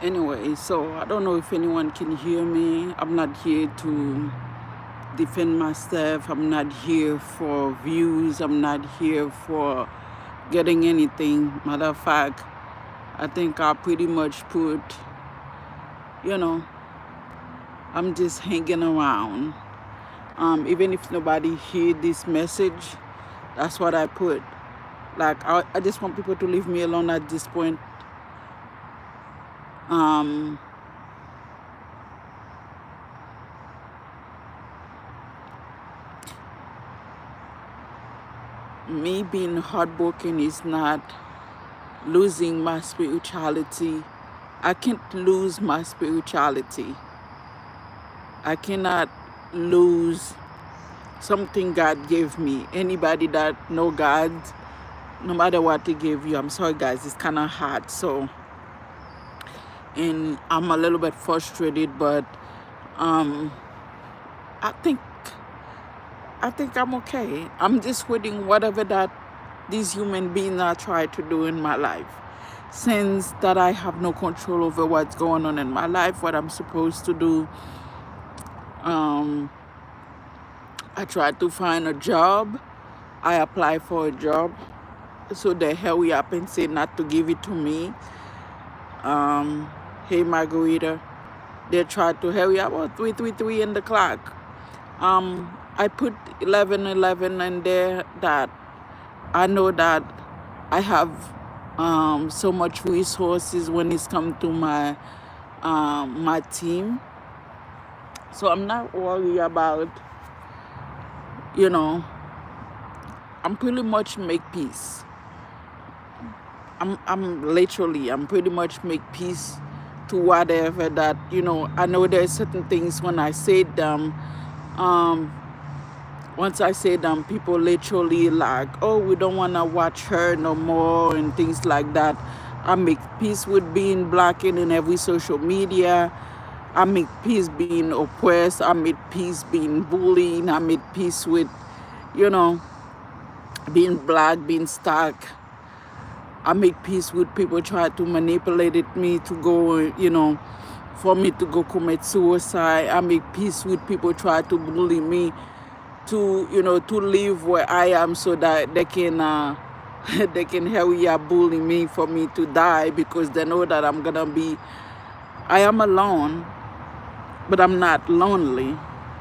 Anyway, so I don't know if anyone can hear me. I'm not here to defend myself. I'm not here for views. I'm not here for getting anything. Matter of fact, I think I pretty much put, you know, I'm just hanging around. Even if nobody hear this message, that's what I put. Like, I just want people to leave me alone at this point. Me being heartbroken is not losing my spirituality. I can't lose my spirituality. I cannot lose something God gave me. Anybody that know God, no matter what He gave you, I'm sorry guys, it's kind of hard. So, and I'm a little bit frustrated, but I think I'm okay. I'm just waiting whatever that these human beings are trying to do in my life. Since that I have no control over what's going on in my life, what I'm supposed to do, I tried to find a job. I applied for a job. So they hurry up and say not to give it to me. Hey Margarita, they tried to hurry up. 3:33 in the clock. I put 11:11 in there that I know that I have so much resources when it's come to my my team. So I'm not worried about, you know, I'm pretty much make peace. I'm pretty much make peace to whatever that, you know, I know there's certain things when I say them, once I say them, people literally like, oh, we don't want to watch her no more and things like that. I make peace with being blocked in every social media. I make peace being oppressed. I make peace being bullied. I make peace with, you know, being black, being stuck. I make peace with people trying to manipulate me to go, you know, for me to go commit suicide. I make peace with people trying to bully me to, you know, to live where I am so that they can they can hurry up bully me for me to die because they know that I'm gonna be, I am alone, but I'm not lonely.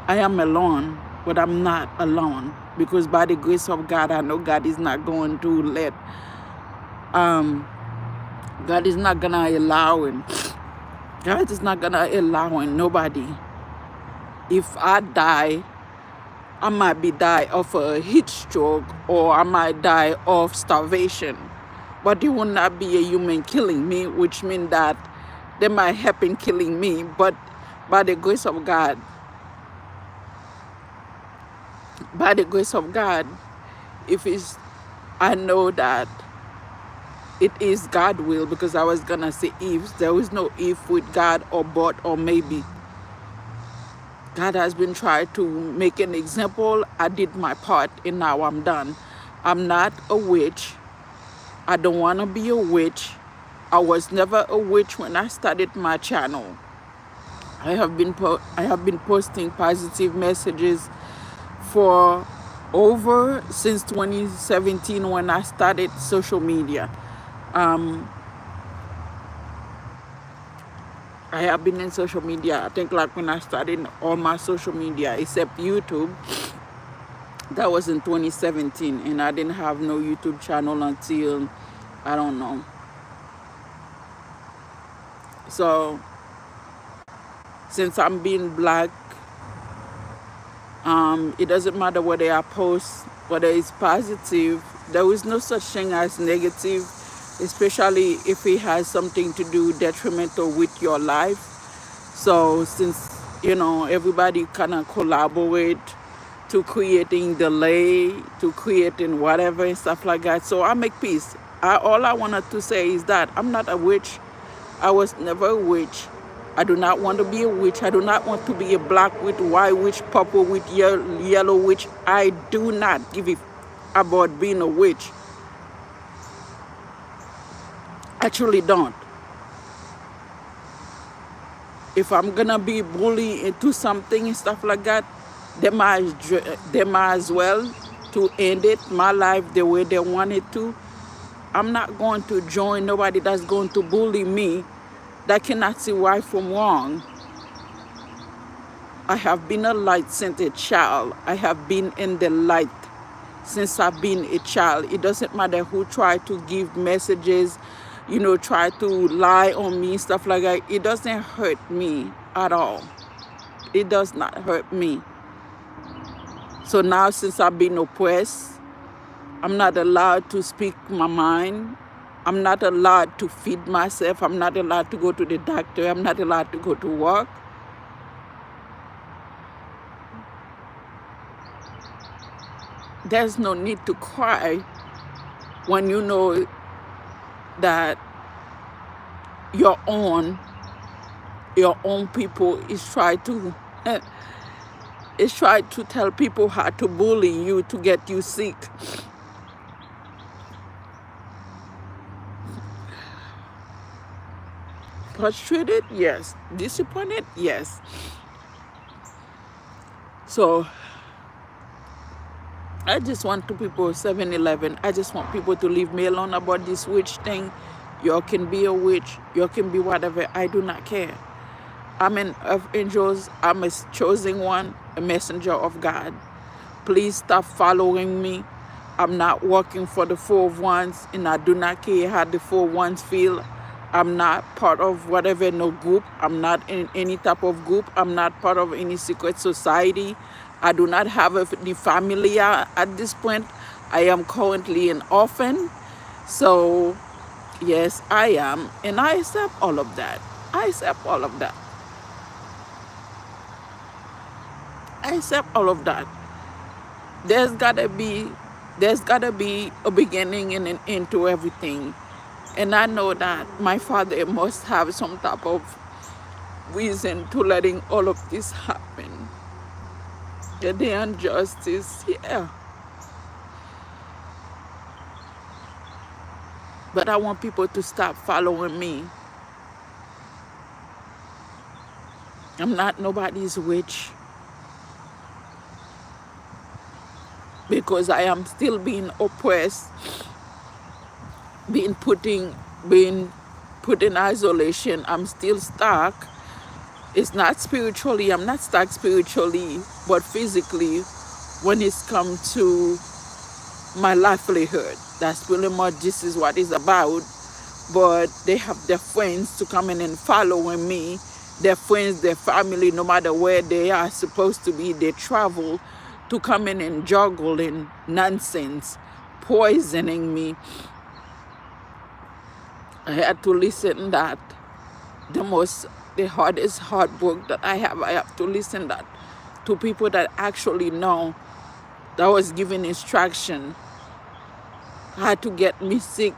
I am alone, but I'm not alone because by the grace of God, I know God is not going to let, God is not gonna allow him. God is not gonna allow nobody. If I die, I might be die of a heat stroke or I might die of starvation. But it will not be a human killing me, which means that they might happen killing me, but by the grace of God, by the grace of God, if it's, I know that it is God will, because I was gonna say if, there is no if with God or but or maybe. God has been trying to make an example. I did my part and now I'm done. I'm not a witch. I don't want to be a witch. I was never a witch when I started my channel. I have been posting positive messages for over since 2017 when I started social media. I have been in social media, I think like when I started all my social media except YouTube, that was in 2017, and I didn't have no YouTube channel until, I don't know. So since I'm being black, it doesn't matter whether I post, whether it's positive, there is no such thing as negative, especially if it has something to do detrimental with your life. So since, you know, everybody kind of collaborate to creating delay, to creating whatever and stuff like that. So I make peace. All I wanted to say is that I'm not a witch. I was never a witch. I do not want to be a witch. I do not want to be a black witch, white witch, purple witch, yellow witch. I do not give a about being a witch. I truly don't. If I'm gonna be bullied into something and stuff like that, they might as well to end it, my life the way they want it to. I'm not going to join nobody that's going to bully me, that cannot see right from wrong. I have been a light since a child. I have been in the light since I've been a child. It doesn't matter who try to give messages, try to lie on me, stuff like that. It doesn't hurt me at all. It does not hurt me. So now, since I've been oppressed, I'm not allowed to speak my mind. I'm not allowed to feed myself. I'm not allowed to go to the doctor. I'm not allowed to go to work. There's no need to cry when you know that your own people is trying to tell people how to bully you, to get you sick. Frustrated, yes. Disappointed, yes. So I just want to people 7-Eleven. I just want people to leave me alone about this witch thing. Y'all can be a witch. Y'all can be whatever. I do not care. I'm an of angels. I'm a chosen one, a messenger of God. Please stop following me. I'm not working for the 401s, and I do not care how the 401s feel. I'm not part of whatever no group. I'm not in any type of group. I'm not part of any secret society. I do not have the family at this point. I am currently an orphan. So, yes, I am. And I accept all of that. I accept all of that. I accept all of that. There's gotta be a beginning and an end to everything. And I know that my father must have some type of reason to letting all of this happen. The injustice, yeah. But I want people to stop following me. I'm not nobody's witch. Because I am still being oppressed, being put in isolation. I'm still stuck. It's not spiritually, I'm not stuck spiritually, but physically when it's come to my livelihood. That's pretty much this is what it's about. But they have their friends to come in and following me. Their friends, their family, no matter where they are supposed to be, they travel to come in and juggle in nonsense, poisoning me. I had to listen that the hardest heartbreak that I have to listen that to people that actually know, that was giving instruction how to get me sick.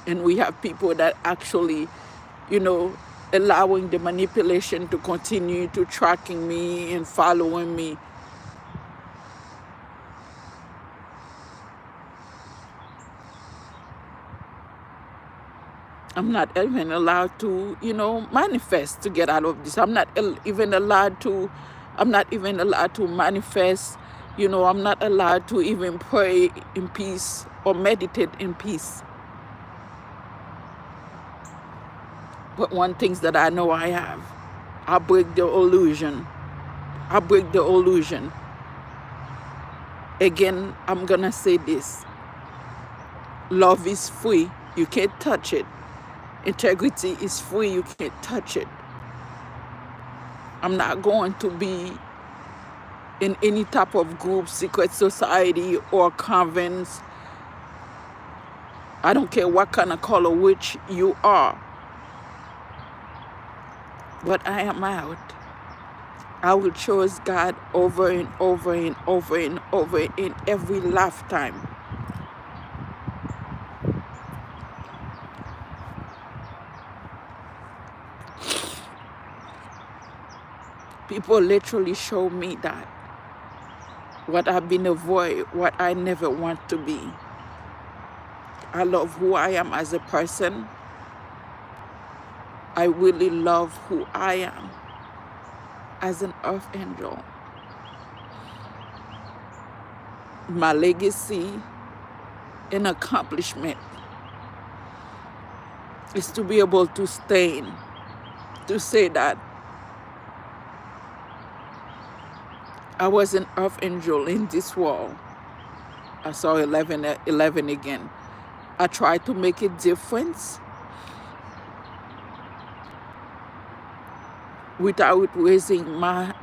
And we have people that actually, allowing the manipulation to continue, to tracking me and following me. I'm not even allowed to, manifest to get out of this. I'm not even allowed to manifest, I'm not allowed to even pray in peace or meditate in peace. But one thing that I know I have, I break the illusion. I break the illusion. Again, I'm gonna say this. Love is free. You can't touch it. Integrity is free. You can't touch it. I'm not going to be in any type of group, secret society, or convents. I don't care what kind of color witch you are. But I am out. I will choose God over and over and over and over in every lifetime. People literally show me that what I've been avoiding, what I never want to be. I love who I am as a person. I really love who I am as an earth angel. My legacy and accomplishment is to be able to stand, to say that I was an earth angel in this world. I saw 11 again. I tried to make a difference without raising my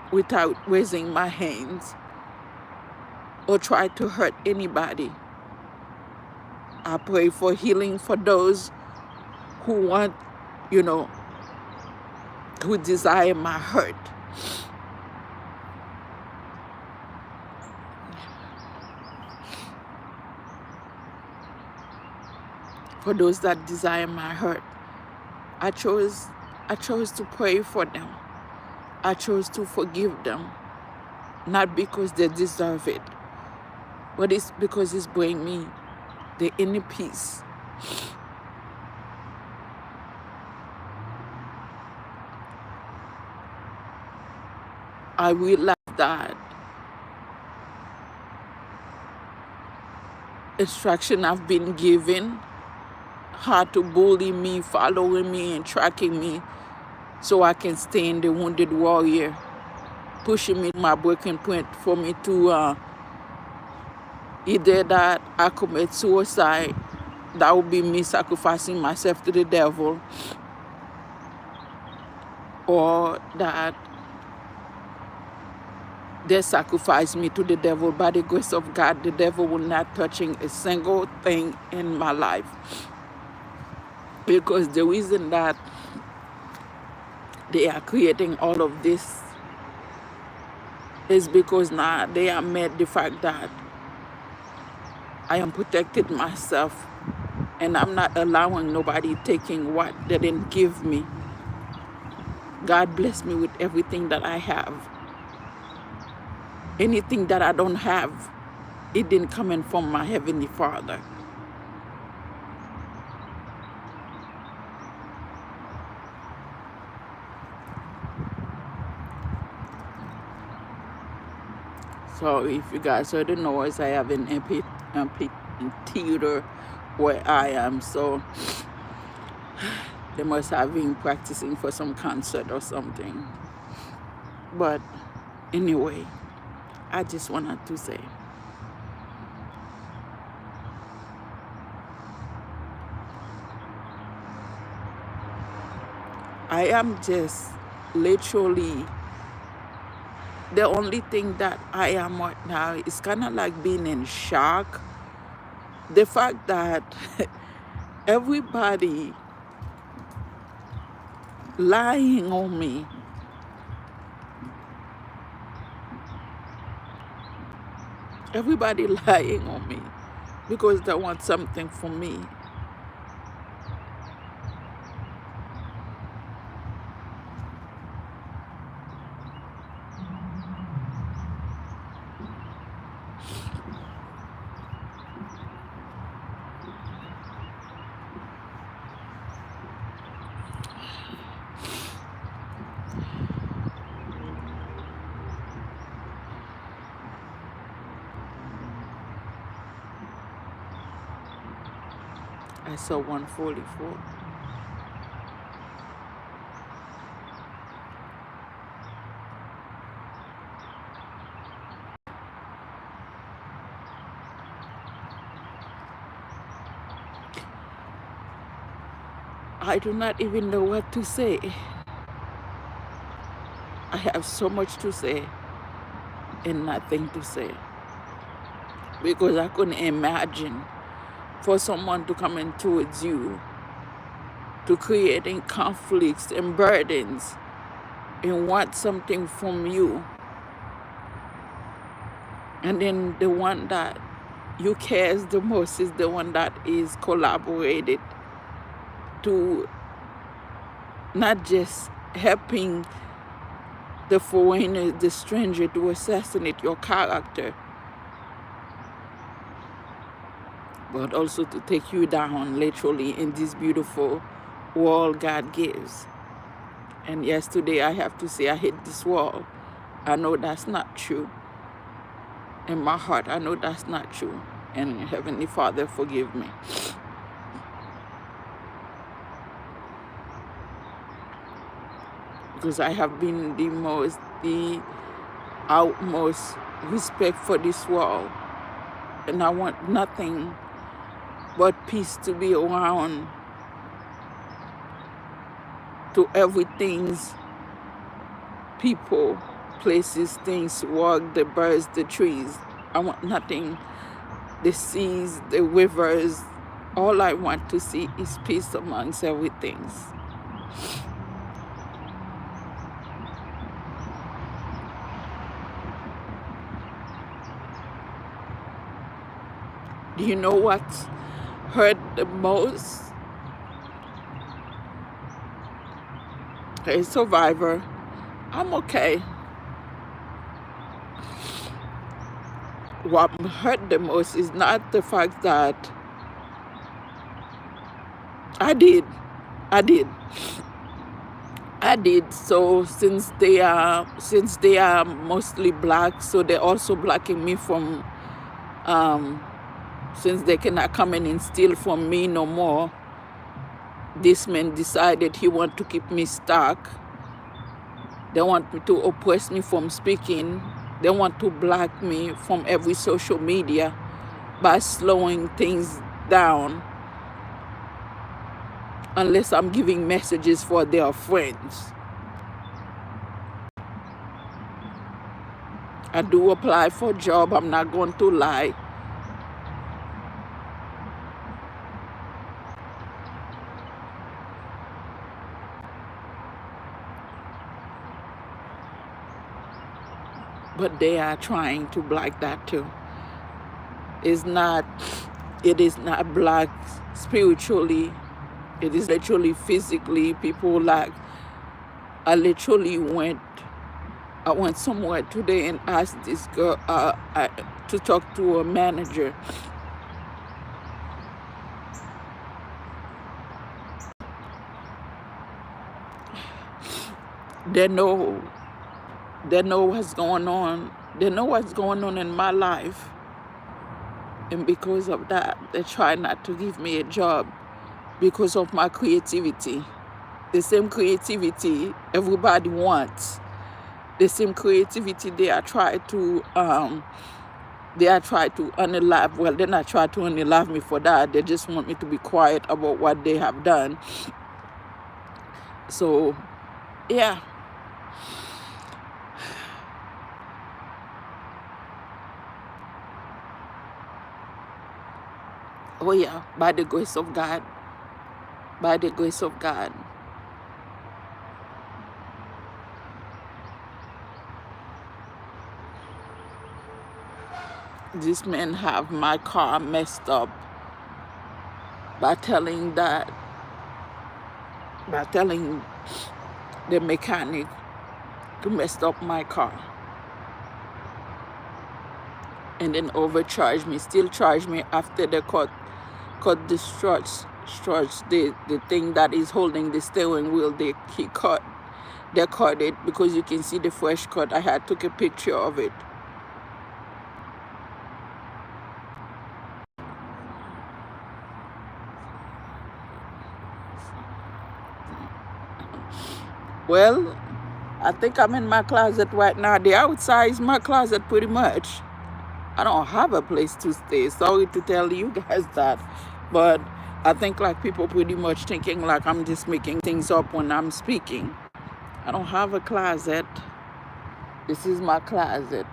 hands or try to hurt anybody. I pray for healing for those who want, who desire my hurt. For those that desire my hurt, I chose to pray for them. I chose to forgive them, not because they deserve it, but it's because it's bringing me the inner peace. I realize that instruction I've been given, how to bully me, following me, and tracking me so I can stay in the wounded warrior, pushing me to my breaking point for me to either that I commit suicide, that would be me sacrificing myself to the devil, or that they sacrifice me to the devil. By the grace of God, the devil will not touching a single thing in my life. Because the reason that they are creating all of this is because now they are mad the fact that I am protected myself and I'm not allowing nobody taking what they didn't give me. God bless me with everything that I have. Anything that I don't have, it didn't come in from my Heavenly Father. So if you guys heard the noise, I have an amphitheater where I am. So they must have been practicing for some concert or something. But anyway, I just wanted to say, I am just literally, the only thing that I am right now is kind of like being in shock. The fact that everybody lying on me. Everybody lying on me because they want something from me. I saw 144. I do not even know what to say. I have so much to say and nothing to say. Because I couldn't imagine for someone to come in towards you, to creating conflicts and burdens and want something from you. And then the one that you cares the most is the one that is collaborated to not just helping the foreigner, the stranger, to assassinate your character, but also to take you down literally in this beautiful world God gives. And yesterday I have to say I hit this wall. I know that's not true. In my heart, I know that's not true. And Heavenly Father, forgive me. Because I have been the utmost respect for this world. And I want nothing but peace to be around, to everything's people, places, things, work, the birds, the trees. I want nothing, the seas, the rivers. All I want to see is peace amongst everything. Do you know what hurt the most? A survivor. I'm okay. What hurt the most is not the fact that I did. So since they are mostly black, so they're also blocking me from since they cannot come in and steal from me no more. This man decided he want to keep me stuck. They want me to oppress me from speaking. They want to block me from every social media by slowing things down unless I'm giving messages for their friends. I do apply for a job, I'm not going to lie. But they are trying to block that too. It is not blocked spiritually. It is literally physically. People like, I went somewhere today and asked this girl to talk to a manager. They know what's going on. They know what's going on in my life. And because of that, they try not to give me a job because of my creativity. The same creativity everybody wants. The same creativity they are trying to unalive. Well, they're not trying to unalive me for that. They just want me to be quiet about what they have done. So, yeah. Oh yeah, by the grace of God. By the grace of God. This man have my car messed up by telling the mechanic to mess up my car. And then overcharge me, still charge me after the cut the struts, the thing that is holding the steering wheel, they cut it because you can see the fresh cut. I had took a picture of it. Well, I think I'm in my closet right now. The outside is my closet pretty much. I don't have a place to stay. Sorry to tell you guys that. But I think like people pretty much thinking like I'm just making things up when I'm speaking. I don't have a closet. This is my closet.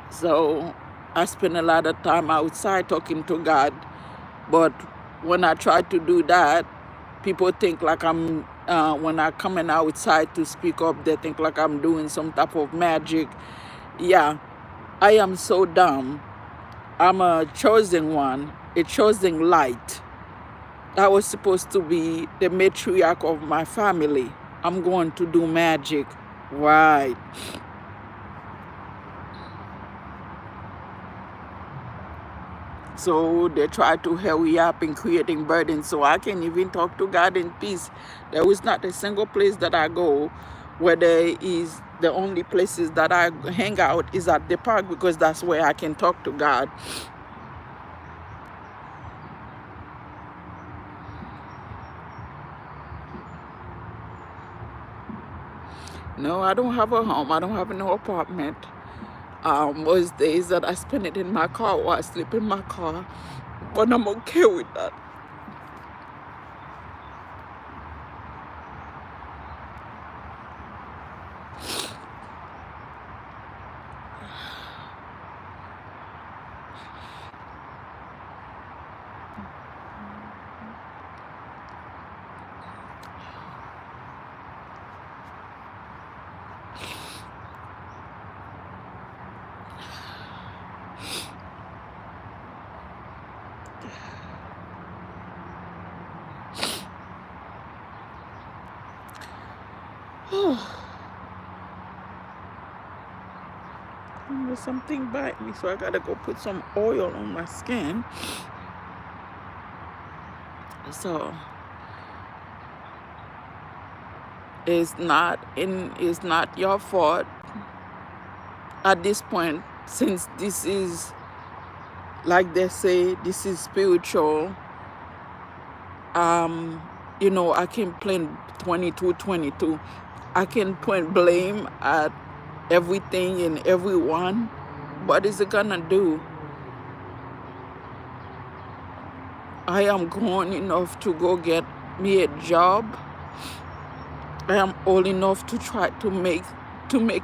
So I spend a lot of time outside talking to God. But when I try to do that, people think like I'm, when I come in outside to speak up, they think like I'm doing some type of magic. Yeah, I am so dumb. I'm a chosen one, a chosen light. I was supposed to be the matriarch of my family. I'm going to do magic. Right. So they try to hurry up in creating burdens, so I can't even talk to God in peace. There is not a single place that I go where there is, the only places that I hang out is at the park, because that's where I can talk to God. No, I don't have a home. I don't have no apartment. Most days that I spend it in my car or I sleep in my car, but I'm okay with that. There's something bite me, so I gotta go put some oil on my skin. So it's not your fault at this point, since this is, like they say, this is spiritual. You know, I can blame 2222. I can point blame at everything and everyone. What is it gonna do? I am grown enough to go get me a job. I am old enough to try to make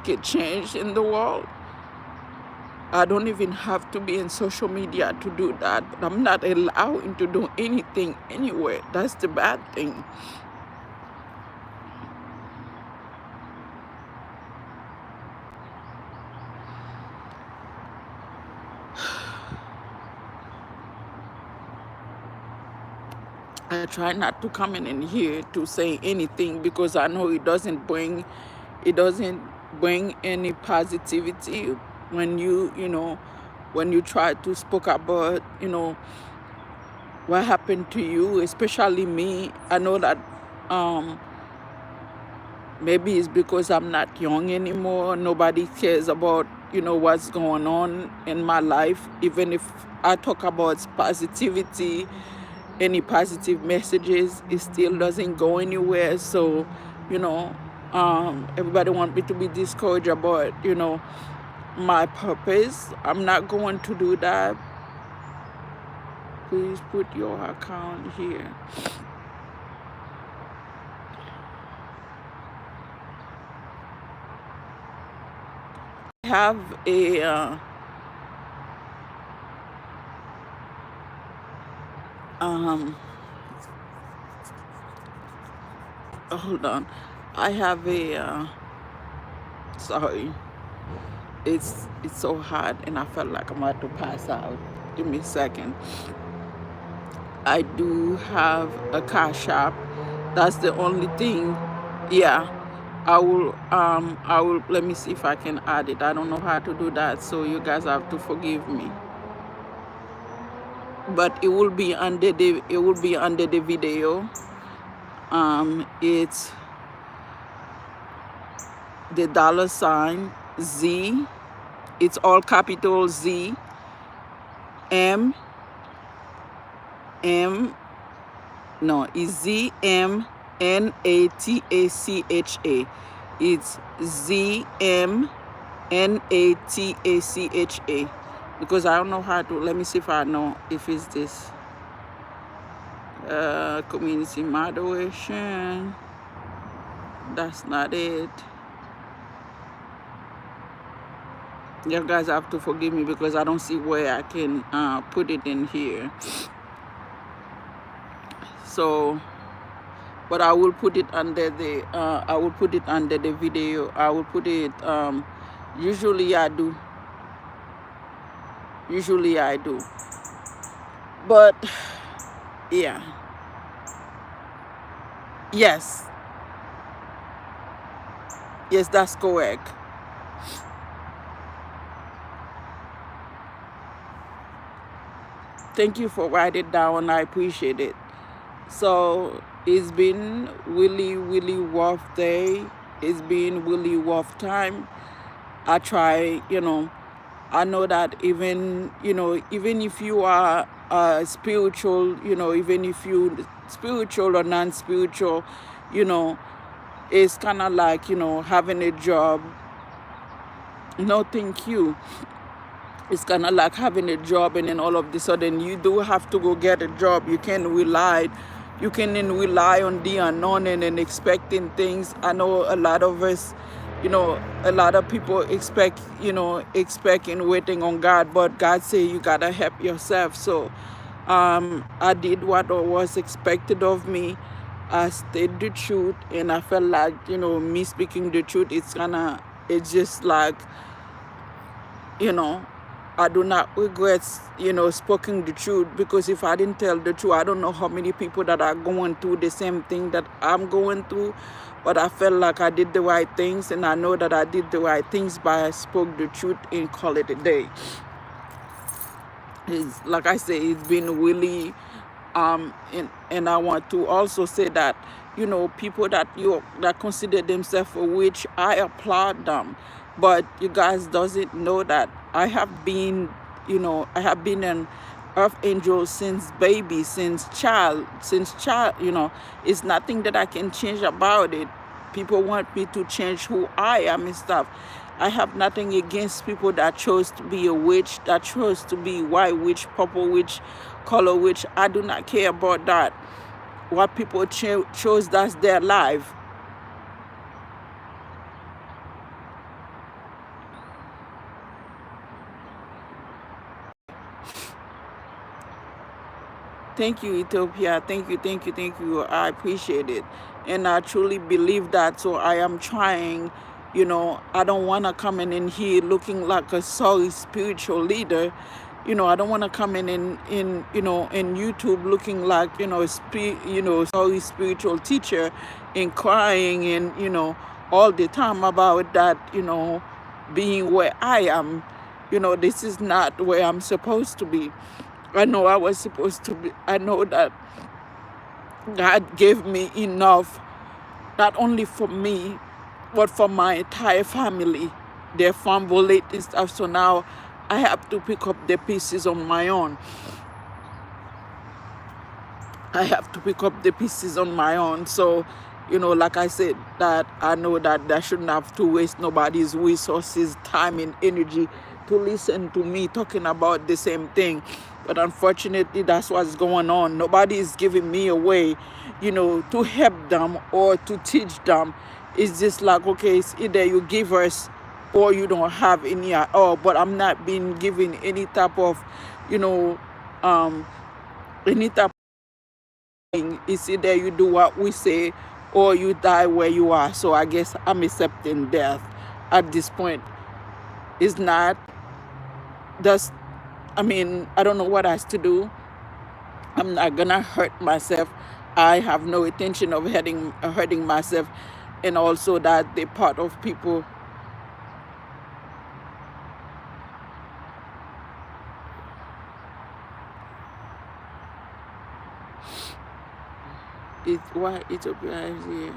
a change in the world. I don't even have to be in social media to do that, but I'm not allowed to do anything anywhere. That's the bad thing. I try not to come in here to say anything, because I know it doesn't bring any positivity when when you try to speak about what happened to you, especially me. I know that maybe it's because I'm not young anymore. Nobody cares about what's going on in my life. Even if I talk about positivity, any positive messages, it still doesn't go anywhere. So everybody want me to be discouraged about my purpose. I'm not going to do that. Please put your account here. I have a hold on. I have a sorry. It's so hot and I felt like I'm about to pass out. Give me a second. I do have a Cash App. That's the only thing. Yeah. I will let me see if I can add it. I don't know how to do that, so you guys have to forgive me. But it will be under the video. It's the $Z. It's all capital Z M M no, it's ZMNATACHA. It's ZMNATACHA. Because I don't know how to, let me see if I know if it's this. Community moderation. That's not it. You guys have to forgive me because I don't see where I can put it in here. So, but I will put it under the video. I will put it usually I do. But yeah. Yes, that's correct. Thank you for writing down. I appreciate it. So it's been really, really rough day. It's been really rough time. I try, I know that even, even if you are spiritual, even if you spiritual or non-spiritual, you know, it's kind of like, having a job. No, thank you. It's kind of like having a job, and then all of a sudden you do have to go get a job. You can rely on the unknown and then expecting things. I know a lot of us, a lot of people expect, expect and waiting on God, but God say you gotta help yourself. So I did what was expected of me. I stayed the truth, and I felt like, me speaking the truth, it's just like, you know, I do not regret, speaking the truth, because if I didn't tell the truth, I don't know how many people that are going through the same thing that I'm going through. But I felt like I did the right things, and I know that I did the right things by I spoke the truth and call it a day. It's, like I say, it's been really, and I want to also say that, people that consider themselves a witch, I applaud them, but you guys doesn't know that I have been, an earth angel since baby, since child. It's nothing that I can change about it. People want me to change who I am and stuff. I have nothing against people that chose to be a witch, that chose to be white witch, purple witch, color witch. I do not care about that. What people chose, that's their life. Thank you, Ethiopia. Thank you, thank you, thank you. I appreciate it. And I truly believe that. So I am trying, I don't want to come in here looking like a sorry spiritual leader. I don't want to come in YouTube looking like, sorry spiritual teacher and crying and, all the time about that, being where I am. This is not where I'm supposed to be. I know I was supposed to be. I know that God gave me enough, not only for me, but for my entire family. They're fumbled and stuff, so now I have to pick up the pieces on my own. I have to pick up the pieces on my own. So, like I said, that I know that I shouldn't have to waste nobody's resources, time, and energy to listen to me talking about the same thing. But unfortunately, that's what's going on. Nobody is giving me a way, to help them or to teach them. It's just like, okay, it's either you give us or you don't have any at all. But I'm not being given any type of, any type. It's either you do what we say or you die where you are. So I guess I'm accepting death at this point. It's not just, I don't know what else to do. I'm not gonna hurt myself. I have no intention of hurting myself, and also that the part of people. Why Ethiopia is here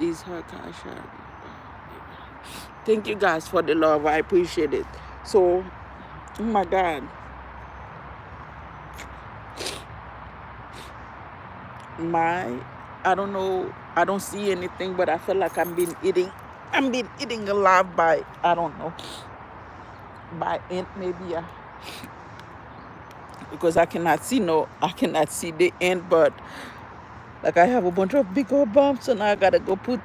is her CASHAPP. Thank you guys for the love. I appreciate it. So, oh my God, I don't know. I don't see anything, but I feel like I'm being eating alive by, I don't know, by ant maybe. Because I cannot see the ant, but like I have a bunch of big old bumps, and I gotta go put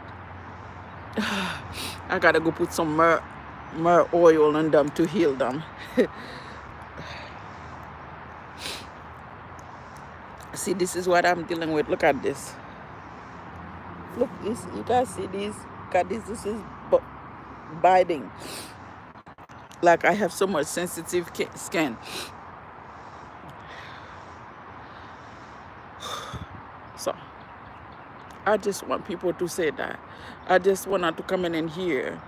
some myrrh oil on them to heal them. See, this is what I'm dealing with. Look at this. Look, this, you guys see this? Look at this. This is biting. Like I have so much sensitive skin. So I just want people to say that. I just want to come in and hear.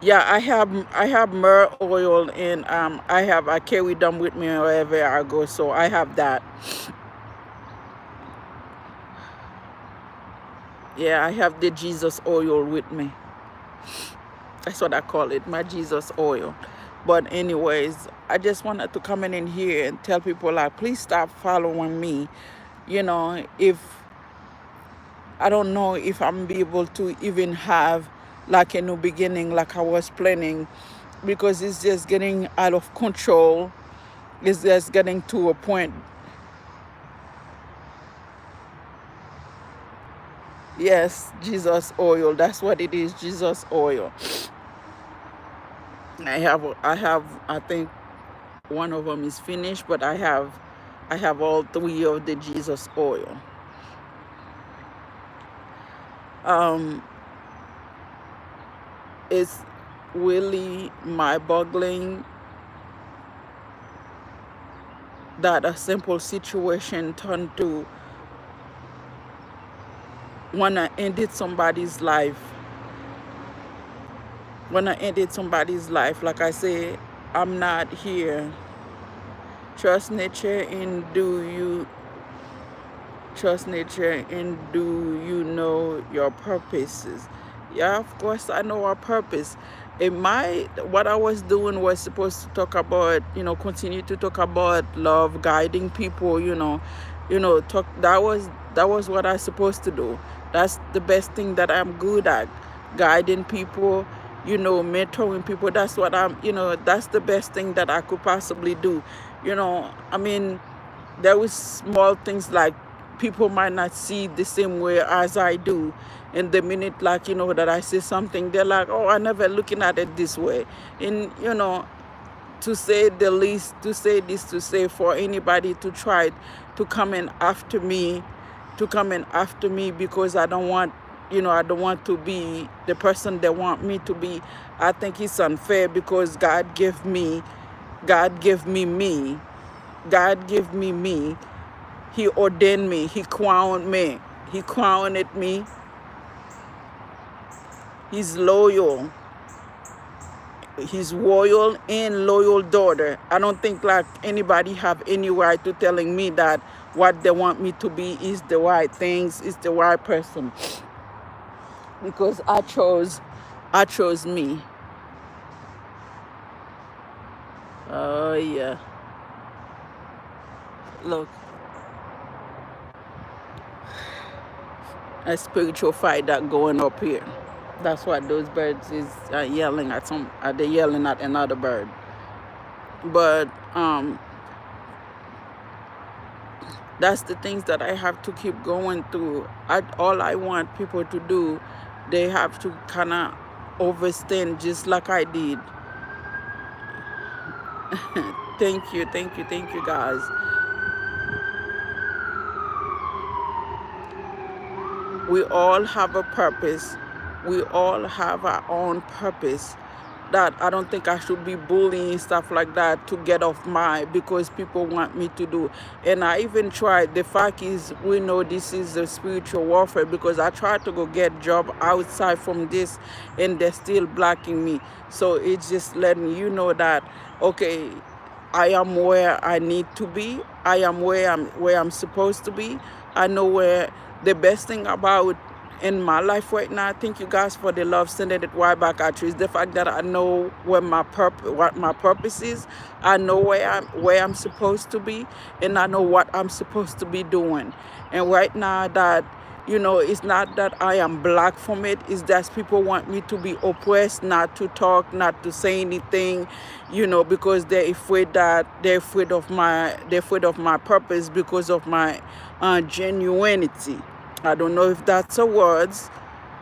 Yeah, I have myrrh oil, and I carry them with me wherever I go, so I have that. Yeah, I have the Jesus oil with me. That's what I call it, my Jesus oil. But anyways, I just wanted to come in here and tell people, like, please stop following me. If I don't know if I'm be able to even have like a new beginning like I was planning, because it's just getting out of control. It's just getting to a point. Yes, Jesus oil. That's what it is, Jesus oil. I think one of them is finished, but I have all three of the Jesus oil. Um, it's really mind-boggling that a simple situation turned to when I ended somebody's life. When I ended somebody's life, like I say, I'm not here. Trust nature and do you know your purposes? Yeah, of course I know our purpose. What I was doing was supposed to talk about, continue to talk about love, guiding people, talk. That was what I supposed to do. That's the best thing that I'm good at, guiding people, mentoring people. That's what that's the best thing that I could possibly do. I mean, there was small things like people might not see the same way as I do. And the minute, like, that I say something, they're like, oh, I never looking at it this way. And, to say the least, to say for anybody to try to come in after me, because I don't want to be the person they want me to be. I think it's unfair, because God gave me me. God gave me me. He ordained me. He crowned me. He crowned me. He's loyal. He's royal and loyal daughter. I don't think like anybody have any right to telling me that what they want me to be is the right things, is the right person. Because I chose me. Oh yeah. Look, a spiritual fight that going up here. That's what those birds is yelling at they yelling at another bird. But that's the things that I have to keep going through. All I want people to do, they have to kind of overstand just like I did. Thank you guys. We all have a purpose. We all have our own purpose. That I don't think I should be bullying stuff like that to get off because people want me to do. And I even tried. The fact is, we know this is a spiritual warfare, because I tried to go get job outside from this, and they're still blocking me. So it's just letting you know that, okay, I am where I need to be. I am where I'm supposed to be. I know where. The best thing about in my life right now, thank you guys for the love, sending it right back at you, is the fact that I know what my purpose is. I know where I'm supposed to be, and I know what I'm supposed to be doing. And right now, that it's not that I am black from it. It's that people want me to be oppressed, not to talk, not to say anything, because they're afraid of my purpose, because of my genuinity. I don't know if that's a words,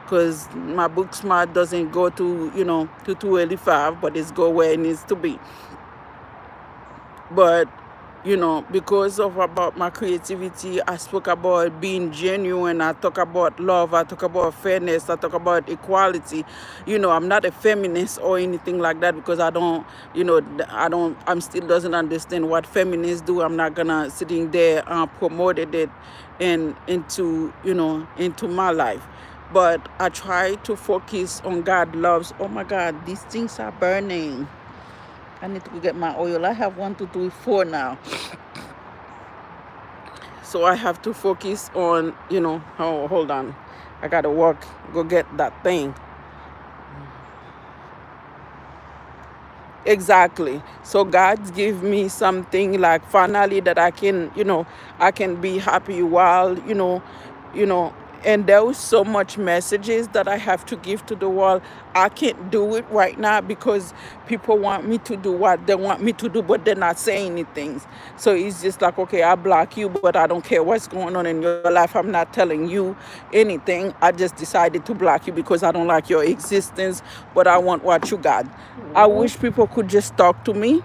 because my book smart doesn't go to 285, but it's go where it needs to be. But because of about my creativity, I spoke about being genuine. I talk about love. I talk about fairness. I talk about equality. I'm not a feminist or anything like that, because I'm still doesn't understand what feminists do. I'm not gonna sitting there promoted it into my life. But I try to focus on God loves. Oh my God, these things are burning. I need to go get my oil. I have 1, 2, 3, 4 now. So I have to focus on, oh, hold on. I gotta walk, go get that thing. Exactly. So God give me something like finally that I can, I can be happy while, you know, and there was so much messages that I have to give to the world. I can't do it right now because people want me to do what they want me to do, but they're not saying anything. So it's just like, okay, I block you, but I don't care what's going on in your life. I'm not telling you anything. I just decided to block you because I don't like your existence, but I want what you got. I wish people could just talk to me.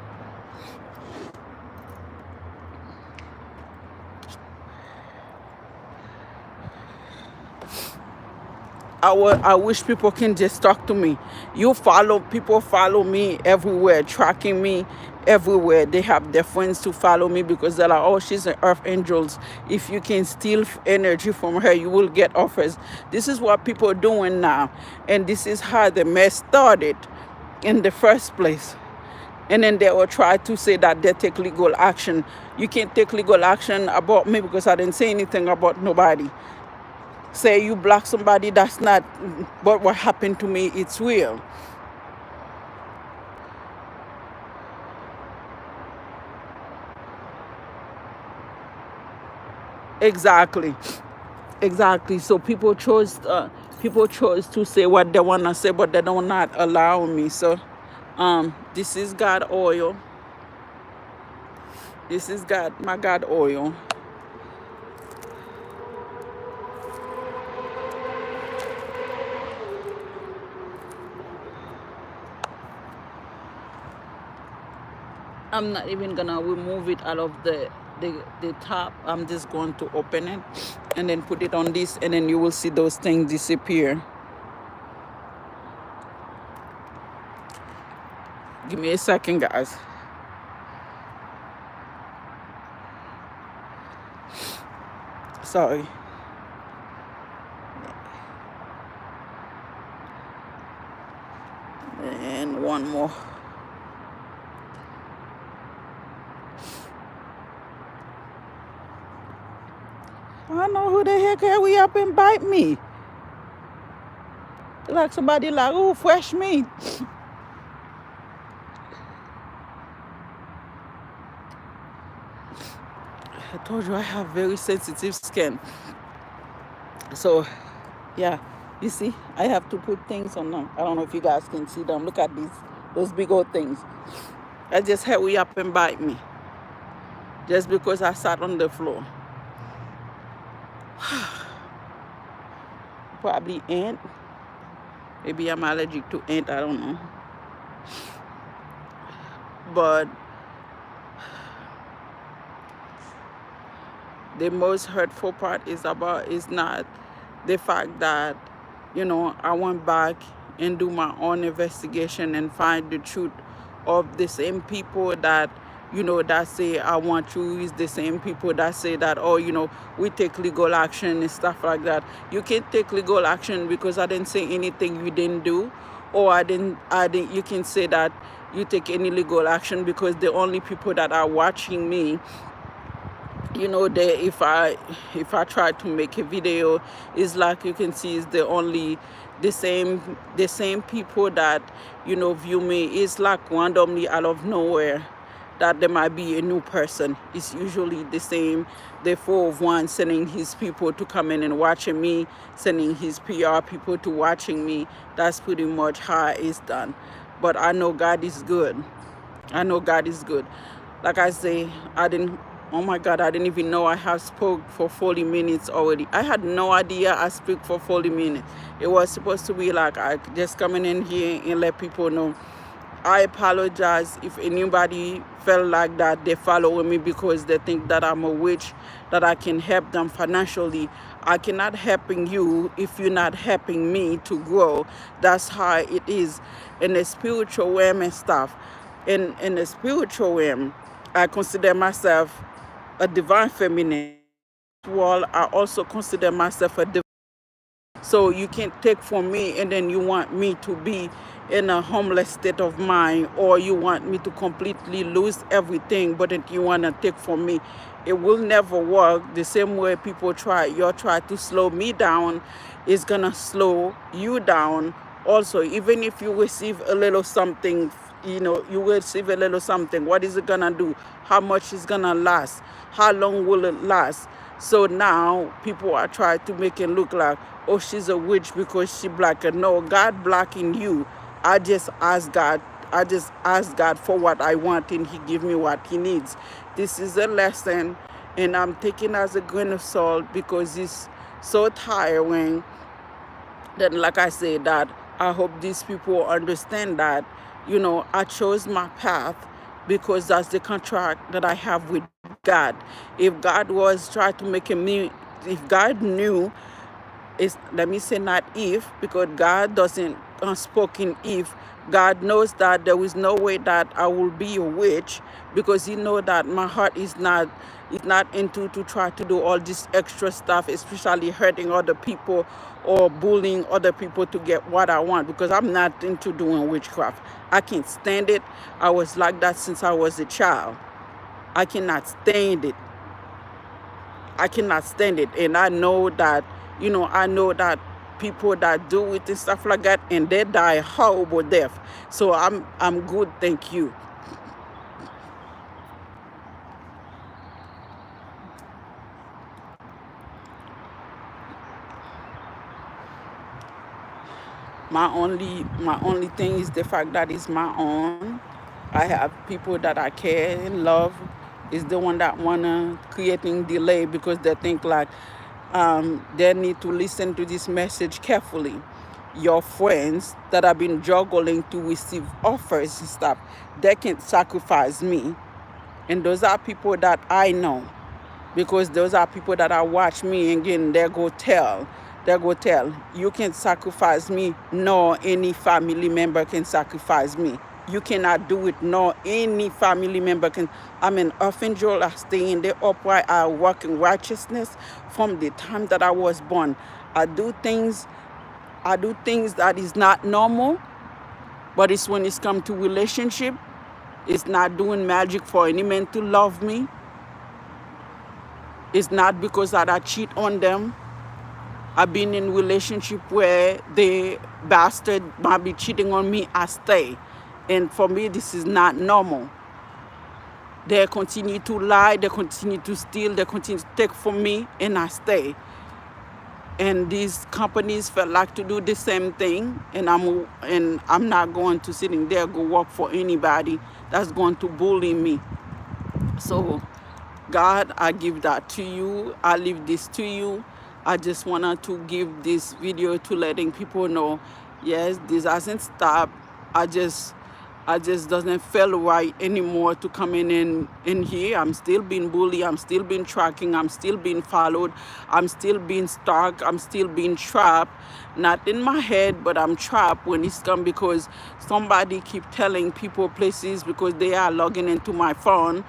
I wish people can just talk to me. People follow me everywhere, tracking me everywhere. They have their friends to follow me because they're like, oh, she's an earth angel. If you can steal energy from her, you will get offers. This is what people are doing now. And this is how the mess started in the first place. And then they will try to say that they take legal action. You can't take legal action about me because I didn't say anything about nobody. Say you block somebody, that's not, but what happened to me, it's real. Exactly. Exactly. So people chose to say what they want to say, but they don't not allow me. So this is God oil. This is my God oil. I'm not even gonna remove it out of the top. I'm just going to open it and then put it on this, and then you will see those things disappear. Give me a second, guys. Sorry. And one more. I know who the heck hurry up and bite me. Like somebody like, oh, fresh meat. I told you I have very sensitive skin. So, yeah, you see, I have to put things on them. I don't know if you guys can see them. Look at those big old things. I just hurry up and bite me. Just because I sat on the floor. Probably ant. Maybe I'm allergic to ant, I don't know. But the most hurtful part is not the fact that, I went back and do my own investigation and find the truth of the same people that, that say I want you, is the same people that say that, oh, we take legal action and stuff like that. You can't take legal action because I didn't say anything you didn't do, or you can say that you take any legal action because the only people that are watching me, if I try to make a video, it's like you can see is the same people that view me. It's like randomly out of nowhere that there might be a new person. It's usually the same. The 4 of 1 sending his people to come in and watching me, sending his PR people to watching me. That's pretty much how it's done. But I know God is good. I know God is good. Like I say, oh my God, I didn't even know I have spoke for 40 minutes already. I had no idea I speak for 40 minutes. It was supposed to be like I just coming in here and let people know. I apologize if anybody felt like that they follow me because they think that I'm a witch, that I can help them financially. I cannot helping you if you're not helping me to grow. That's how it is in the spiritual realm and stuff. In the spiritual realm, I consider myself a divine feminine. Well, I also consider myself a divine. So you can't take from me and then you want me to be in a homeless state of mind, or you want me to completely lose everything, but then you want to take from me. It will never work. The same way people try to slow me down, is gonna slow you down also. Even if you receive a little something, you receive a little something, what is it gonna do? How much is gonna last? How long will it last? So now people are trying to make it look like, oh, she's a witch because she black. And no, God blacking you. I just ask God. I just ask God for what I want, and He give me what He needs. This is a lesson, and I'm taking as a grain of salt because it's so tiring. Then, like I said, that I hope these people understand that, I chose my path because that's the contract that I have with God. If God was trying to make me, if God knew, let me say not if, because God doesn't spoke in if. God knows that there is no way that I will be a witch, because He know that my heart is not into to try to do all this extra stuff, especially hurting other people or bullying other people to get what I want, because I'm not into doing witchcraft. I can't stand it. I was like that since I was a child. I cannot stand it. I cannot stand it. And I know that people that do it and stuff like that, and they die horrible death. So I'm good, thank you. My only thing is the fact that it's my own. I have people that I care and love. Is the one that wanna creating delay because they think like they need to listen to this message carefully. Your friends that have been juggling to receive offers and stuff, they can sacrifice me. And those are people that I know, because those are people that I watch me, and again they go tell you can sacrifice me, nor any family member can sacrifice me. You cannot do it, nor any family member can. I'm an archangel. I stay in the upright. I walk in righteousness from the time that I was born. I do things that is not normal, but it's when it's come to relationship. It's not doing magic for any man to love me. It's not because that I cheat on them. I've been in relationship where the bastard might be cheating on me. I stay. And for me, this is not normal. They continue to lie. They continue to steal. They continue to take from me, and I stay. And these companies felt like to do the same thing, and I'm not going to sitting there go work for anybody that's going to bully me. So, God, I give that to you. I leave this to you. I just wanted to give this video to letting people know, yes, this hasn't stopped. I just doesn't feel right anymore to come in here. I'm still being bullied. I'm still being tracking. I'm still being followed. I'm still being stalked. I'm still being trapped. Not in my head, but I'm trapped when it's come because somebody keep telling people places because they are logging into my phone.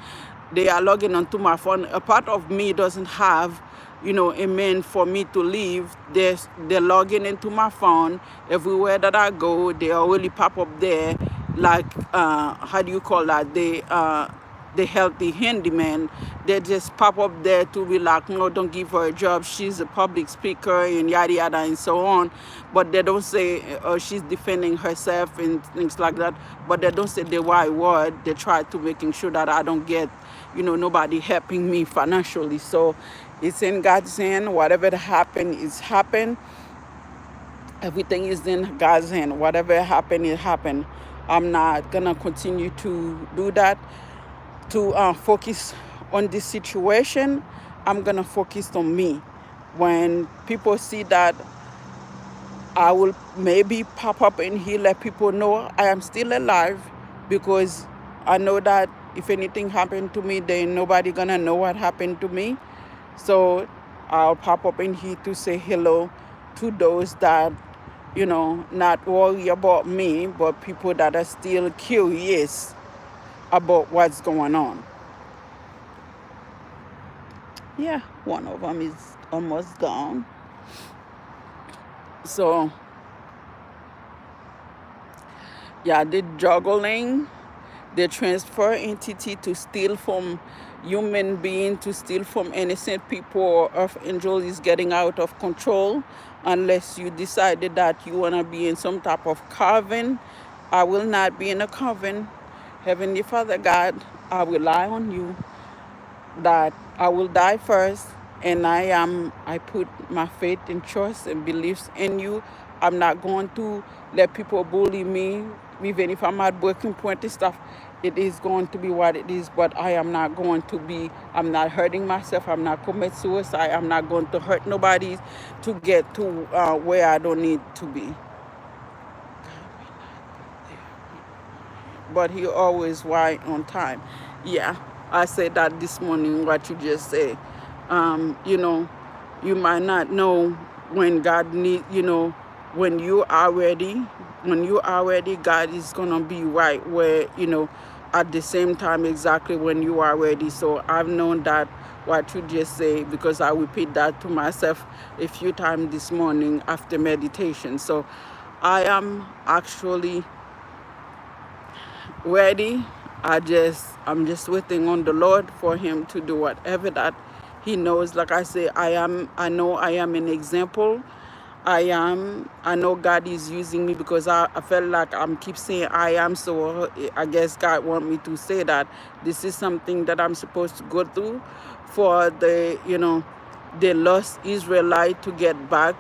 They are logging onto my phone. A part of me doesn't have, a man for me to leave. They're logging into my phone. Everywhere that I go, they already pop up there, like, how do you call that? The healthy handyman. They just pop up there to be like, no, don't give her a job. She's a public speaker and yada yada and so on. But they don't say she's defending herself and things like that. But they don't say the right word. They try to making sure that I don't get, nobody helping me financially. So it's in God's hand. Whatever happened is happened. Everything is in God's hand. Whatever happened, it happened. I'm not gonna continue to do that, to focus on this situation. I'm gonna focus on me. When people see that, I will maybe pop up in here, let people know I am still alive, because I know that if anything happened to me, then nobody gonna know what happened to me. So I'll pop up in here to say hello to those that, not worry about me, but people that are still curious about what's going on. Yeah, one of them is almost gone. So yeah, the juggling, the transfer entity to steal from human being, to steal from innocent people or earth angel is getting out of control. Unless you decided that you want to be in some type of coven, I will not be in a coven. Heavenly Father God, I rely on you that I will die first, and I put my faith and trust and beliefs in you. I'm not going to let people bully me, even if I'm at breaking point and stuff. It is going to be what it is, but I am not going to be, I'm not hurting myself, I'm not commit suicide, I'm not going to hurt nobody to get to where I don't need to be. But he always right on time. Yeah, I said that this morning, what you just said. You know, you might not know when God need, you know, when you are ready, God is gonna be right where, you know, at the same time exactly when you are ready. So I've known that what you just say, because I repeat that to myself a few times this morning after meditation. So I am actually ready. I'm just waiting on the Lord for him to do whatever that he knows. Like I say, I know I am an example. I know God is using me, because I felt like I'm keep saying I am, so I guess God want me to say that this is something that I'm supposed to go through for the, you know, the lost Israelite to get back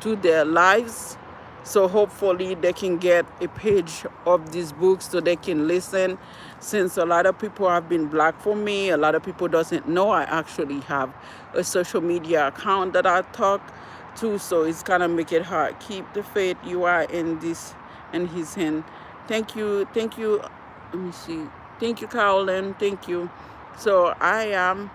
to their lives. So hopefully they can get a page of this book so they can listen. Since a lot of people have been blocked for me, a lot of people doesn't know I actually have a social media account that I talk to, so it's kind of make it hard. Keep the faith. You are in this, in his hand. Thank you. Thank you. Let me see. Thank you, Carolyn. Thank you. So I am.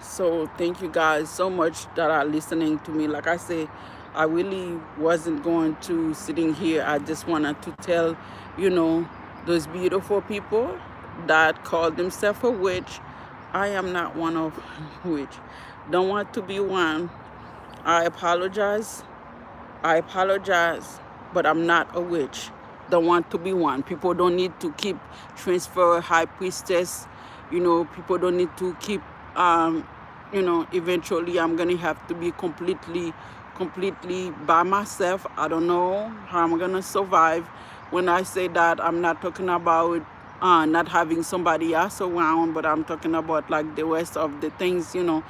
So thank you guys so much that are listening to me. Like I say, I really wasn't going to sitting here. I just wanted to tell, you know, those beautiful people that call themselves a witch. I am not one of which. Don't want to be one. I apologize. I apologize, but I'm not a witch. Don't want to be one. People don't need to keep transfer high priestess. You know, people don't need to keep, you know, eventually I'm going to have to be completely by myself. I don't know how I'm going to survive. When I say that, I'm not talking about not having somebody else around, but I'm talking about like the rest of the things, you know,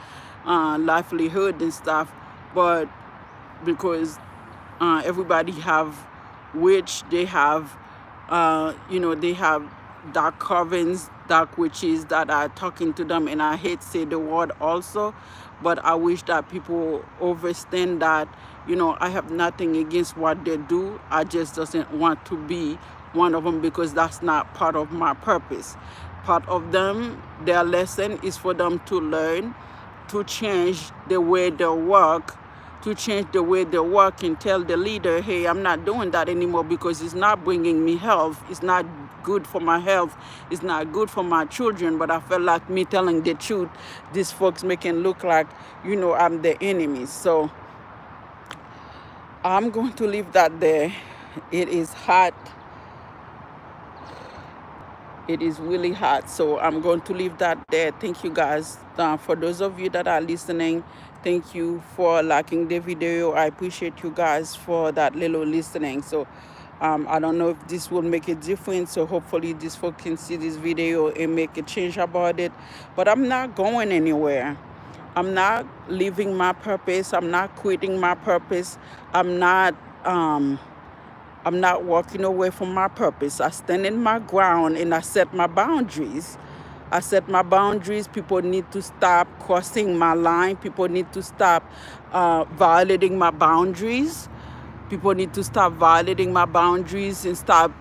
livelihood and stuff. But because everybody have witch, they have you know, they have dark covens, dark witches that are talking to them, and I hate to say the word also, but I wish that people understand that, you know, I have nothing against what they do. I just doesn't want to be one of them, because that's not part of my purpose. Part of them, their lesson is for them to learn, to change the way they work, to change the way they work, and tell the leader, hey, I'm not doing that anymore, because it's not bringing me health. It's not good for my health. It's not good for my children. But I felt like me telling the truth, these folks making look like, you know, I'm the enemy. So I'm going to leave that there. It is hot. It is really hot, so I'm going to leave that there. Thank you guys. For those of you that are listening, thank you for liking the video. I appreciate you guys for that little listening. So I don't know if this will make a difference, so hopefully this folks can see this video and make a change about it. But I'm not going anywhere. I'm not leaving my purpose. I'm not quitting my purpose. I'm not walking away from my purpose. I stand in my ground and I set my boundaries. I set my boundaries. People need to stop crossing my line. People need to stop violating my boundaries. People need to stop violating my boundaries and stop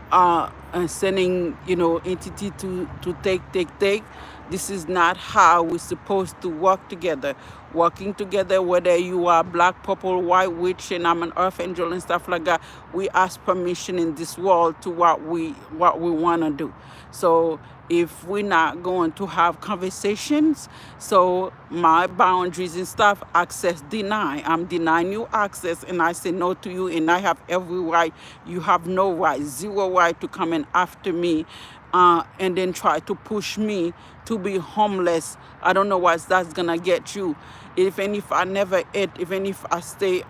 sending, you know, entity to take. This is not how we're supposed to work together. working together, whether you are black, purple, white, witch, and I'm an earth angel and stuff like that. We ask permission in this world to what we want to do. So if we're not going to have conversations, so my boundaries and stuff, access deny. I'm denying you access, and I say no to you, and I have every right. You have no right, zero right to come in after me, and then try to push me to be homeless. I don't know what that's gonna get you. If I never eat, even if I stay,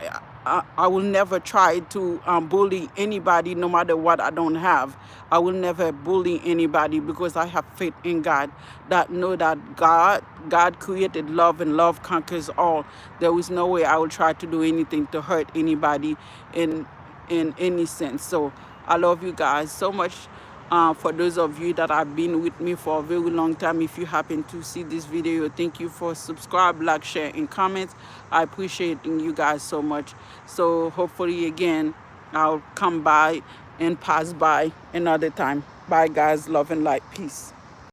I will never try to bully anybody, no matter what I don't have. I will never bully anybody because I have faith in God. That know that God created love, and love conquers all. There is no way I will try to do anything to hurt anybody in any sense. So I love you guys so much. For those of you that have been with me for a very long time, if you happen to see this video, thank you for subscribe, like, share, and comment. I appreciate you guys so much. So hopefully again, I'll come by and pass by another time. Bye guys, love and light, peace.